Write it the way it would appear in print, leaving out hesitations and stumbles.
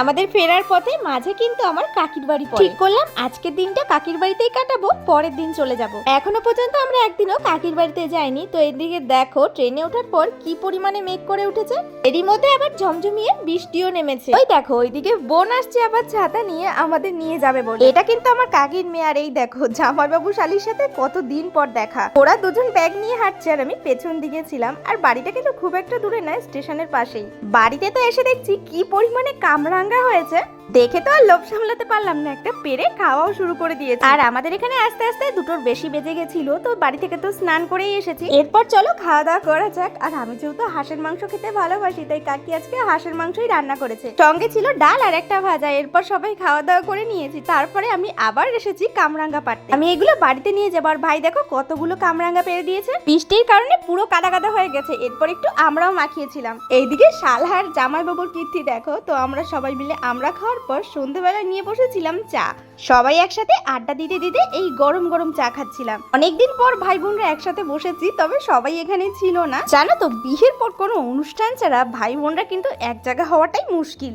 আমাদের ফেরার পথে মাঝে কিন্তু আমার কাকির বাড়ি পড়ে। ঠিক করলাম আজকের দিনটা কাকির বাড়িতেই কাটাবো, পরের দিন চলে যাব। এখনো পর্যন্ত আমরা একদিনও কাকির বাড়িতে যাইনি। তো এদিকে দেখো ট্রেনে ওঠার পর কি পরিমাণে মেঘ করে উঠেছে, এরই মধ্যে আবার ঝমঝমিয়ে বৃষ্টিও নেমেছে। ওই দেখো ওইদিকে বোন আসছে আবার ছাতা নিয়ে আমাদের নিয়ে যাবে বলে। এটা কিন্তু আমার কাকির মেয়ে। আর এই দেখো জামাইবাবু শালির সাথে কতদিন পর দেখা। ওরা দুজন ব্যাগ নিয়ে হাঁটছে আর আমি পেছন দিকে ছিলাম। আর বাড়িটা কিন্তু খুব একটা দূরে নয়, স্টেশনের পাশেই। বাড়িতে তো এসে দেখছি কি পরিমাণে কামরাঙ্গা হয়েছে, দেখে তো আর লোভ সামলাতে পারলাম না, একটা পেরে খাওয়াও শুরু করে দিয়েছে। আর আমাদের এখানে আস্তে আস্তে 2টোর বেশি বেজে গেছিল, তো বাড়ি থেকে তো স্নান করেই এসেছি। এরপর চলো খাওয়া দাওয়া করা যাক। আর আমি যেহেতু হাঁসের মাংস খেতে ভালোবাসি, তাই কাকি আজকে হাঁসের মাংসই রান্না করেছে, সঙ্গে ছিল ডাল আর একটা ভাজা। এরপর সবাই খাওয়া দাওয়া করে নিয়েছি, তারপরে আমি আবার এসেছি কামরাঙ্গা পাড়তে। আমি এগুলো বাড়িতে নিয়ে যাবো। আর ভাই দেখো কতগুলো কামরাঙ্গা পেরে দিয়েছে, বৃষ্টির কারণে পুরো কাদা কাদা হয়ে গেছে। এরপর একটু আমরাও মাখিয়েছিলাম। এইদিকে শালহার জামাইবাবুর কীর্তি দেখো। তো আমরা সবাই মিলে আমরা খাওয়ার পর সন্ধ্যেবেলা নিয়ে বসেছিলাম চা। সবাই একসাথে আড্ডা দিতে দিতে এই গরম গরম চা খাচ্ছিলাম। অনেকদিন পর ভাই বোনরা একসাথে বসেছি, তবে সবাই এখানে ছিল না। জানো তো বিয়ের পর কোনো অনুষ্ঠান ছাড়া ভাই বোনরা কিন্তু এক জায়গা হওয়াটাই মুশকিল।